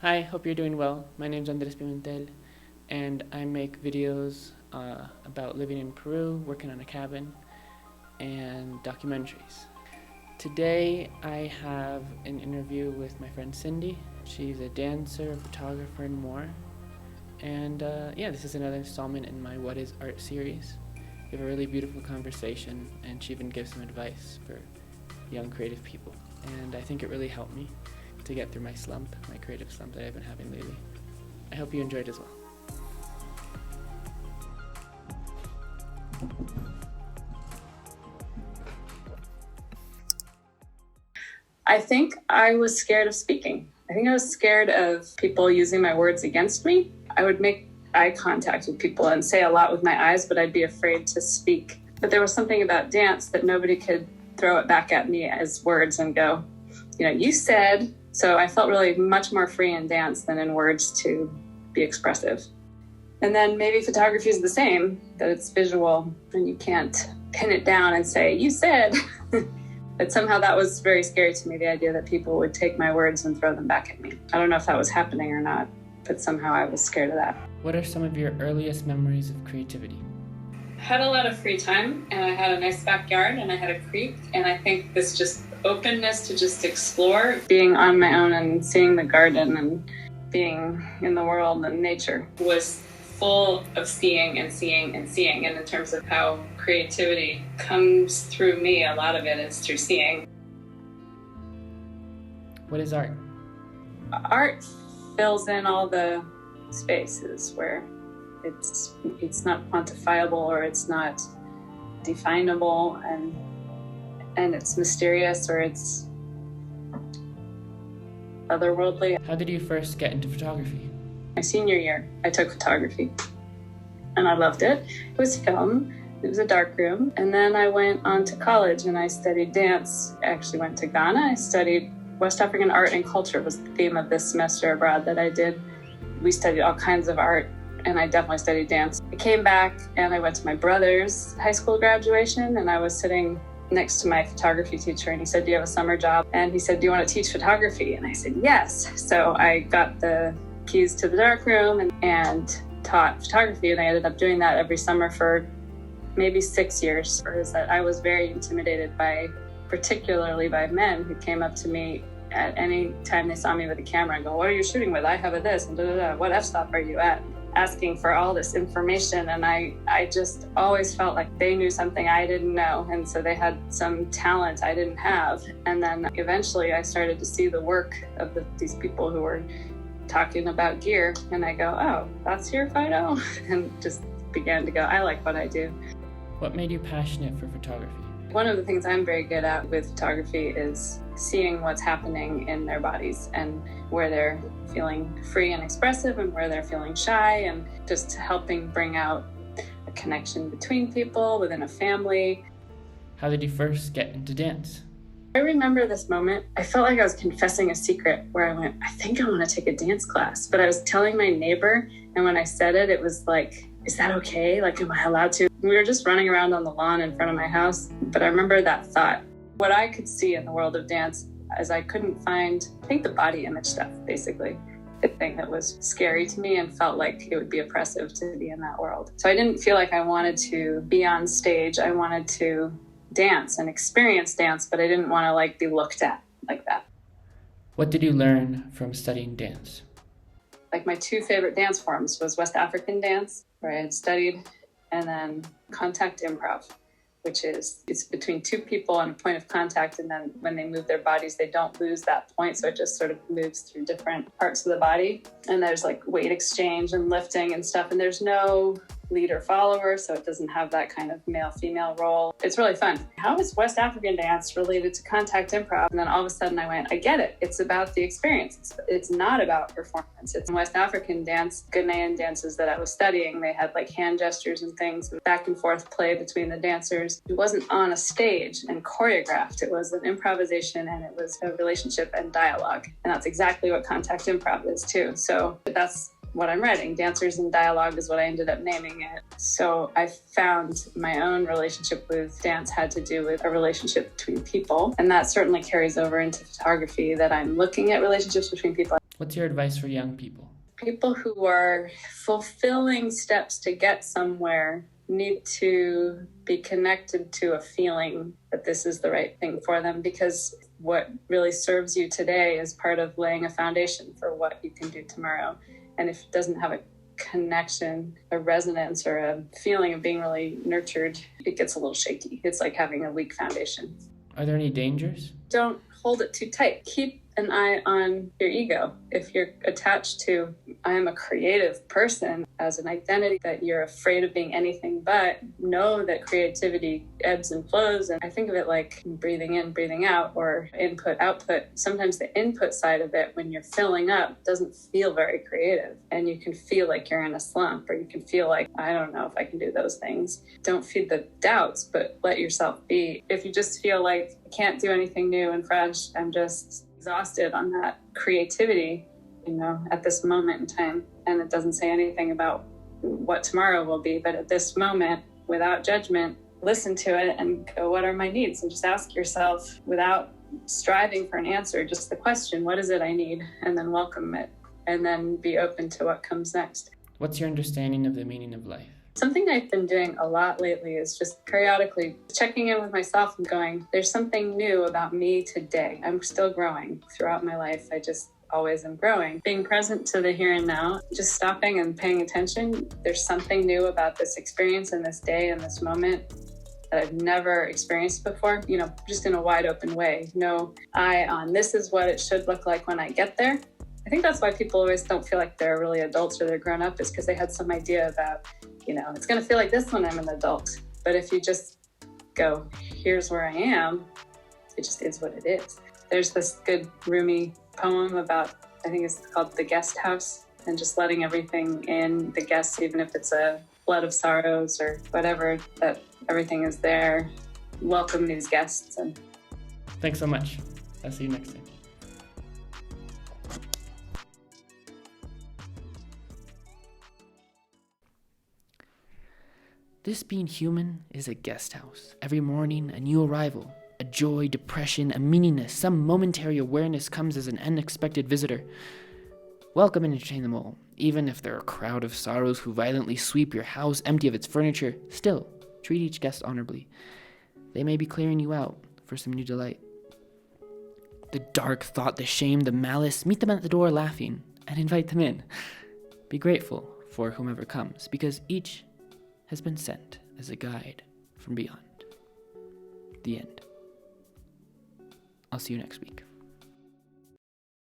Hi, hope you're doing well. My name's Andrés Pimentel, and I make videos about living in Peru, working on a cabin, and documentaries. Today, I have an interview with my friend Cindi. She's a dancer, photographer, and more. And this is another installment in my What is Art series. We have a really beautiful conversation, and she even gives some advice for young creative people. And I think it really helped me to get through my creative slump that I've been having lately. I hope you enjoyed as well. I think I was scared of speaking. I think I was scared of people using my words against me. I would make eye contact with people and say a lot with my eyes, but I'd be afraid to speak. But there was something about dance that nobody could throw it back at me as words and go, you said. So I felt really much more free in dance than in words to be expressive. And then maybe photography is the same, that it's visual and you can't pin it down and say, you said. But somehow that was very scary to me, the idea that people would take my words and throw them back at me. I don't know if that was happening or not, but somehow I was scared of that. What are some of your earliest memories of creativity? I had a lot of free time, and I had a nice backyard, and I had a creek, and I think this just openness to just explore, being on my own and seeing the garden and being in the world and nature was full of seeing and seeing and seeing. And in terms of how creativity comes through me, a lot of it is through seeing. What is art? Art fills in all the spaces where it's not quantifiable or it's not definable and it's mysterious or it's otherworldly. How did you first get into photography? My senior year, I took photography and I loved it. It was film. It was a darkroom. And then I went on to college and I studied dance. I actually went to Ghana. I studied West African art and culture was the theme of this semester abroad that I did. We studied all kinds of art and I definitely studied dance. I came back and I went to my brother's high school graduation and I was sitting next to my photography teacher and he said, do you have a summer job? And he said, do you want to teach photography? And I said, yes. So I got the keys to the darkroom and taught photography and I ended up doing that every summer for maybe 6 years. Is that I was very intimidated particularly by men who came up to me at any time they saw me with a camera and go, what are you shooting with? I have a this and what f-stop are you at? Asking for all this information. And I just always felt like they knew something I didn't know. And so they had some talent I didn't have. And then eventually I started to see the work of these people who were talking about gear. And I go, oh, that's your photo? And just began to go, I like what I do. What made you passionate for photography? One of the things I'm very good at with photography is seeing what's happening in their bodies and where they're feeling free and expressive and where they're feeling shy and just helping bring out a connection between people, within a family. How did you first get into dance? I remember this moment. I felt like I was confessing a secret where I went, I think I want to take a dance class. But I was telling my neighbor, and when I said it, it was like, is that okay? Like, am I allowed to? We were just running around on the lawn in front of my house. But I remember that thought. What I could see in the world of dance is I couldn't find, I think, the body image stuff, basically. The thing that was scary to me and felt like it would be oppressive to be in that world. So I didn't feel like I wanted to be on stage. I wanted to dance and experience dance, but I didn't want to be looked at like that. What did you learn from studying dance? My two favorite dance forms was West African dance, where I had studied, and then contact improv, which is it's between two people on a point of contact, and then when they move their bodies, they don't lose that point, so it just sort of moves through different parts of the body. And there's weight exchange and lifting and stuff, and there's no leader follower, so it doesn't have that kind of male-female role. It's really fun. How is West African dance related to contact improv? And then all of a sudden I went, I get it. It's about the experience. It's not about performance. It's West African dance, Ghanaian dances that I was studying. They had hand gestures and things, and back and forth play between the dancers. It wasn't on a stage and choreographed. It was an improvisation and it was a relationship and dialogue. And that's exactly what contact improv is too. So that's what I'm writing. Dancers in Dialogue is what I ended up naming it. So I found my own relationship with dance had to do with a relationship between people. And that certainly carries over into photography, that I'm looking at relationships between people. What's your advice for young people? People who are fulfilling steps to get somewhere need to be connected to a feeling that this is the right thing for them, because what really serves you today is part of laying a foundation for what you can do tomorrow. And if it doesn't have a connection, a resonance, or a feeling of being really nurtured, it gets a little shaky. It's like having a weak foundation. Are there any dangers? Don't hold it too tight. Keep an eye on your ego. If you're attached to, I am a creative person as an identity, that you're afraid of being anything but, know that creativity ebbs and flows. And I think of it like breathing in, breathing out, or input, output. Sometimes the input side of it, when you're filling up, doesn't feel very creative. And you can feel like you're in a slump, or you can feel like, I don't know if I can do those things. Don't feed the doubts, but let yourself be. If you just feel like I can't do anything new and fresh, I'm just exhausted on that creativity, at this moment in time. And it doesn't say anything about what tomorrow will be, but at this moment, without judgment, listen to it and go, what are my needs? And just ask yourself, without striving for an answer, just the question, what is it I need? And then welcome it, and then be open to what comes next. What's your understanding of the meaning of life? Something I've been doing a lot lately is just periodically checking in with myself and going, there's something new about me today. I'm still growing throughout my life. I just always am growing. Being present to the here and now, just stopping and paying attention. There's something new about this experience and this day and this moment that I've never experienced before, just in a wide open way. No eye on this is what it should look like when I get there. I think that's why people always don't feel like they're really adults or they're grown up, is because they had some idea about, it's going to feel like this when I'm an adult. But if you just go, here's where I am, it just is what it is. There's this good Rumi poem about, I think it's called The Guest House, and just letting everything in, the guests, even if it's a flood of sorrows or whatever, that everything is there. Welcome these guests. And Thanks so much. I'll see you next time. This being human is a guest house. Every morning, a new arrival. A joy, depression, a meaningness, some momentary awareness comes as an unexpected visitor. Welcome and entertain them all. Even if they're a crowd of sorrows who violently sweep your house empty of its furniture, still, treat each guest honorably. They may be clearing you out for some new delight. The dark thought, the shame, the malice, meet them at the door laughing and invite them in. Be grateful for whomever comes, because each has been sent as a guide from beyond. The end. I'll see you next week.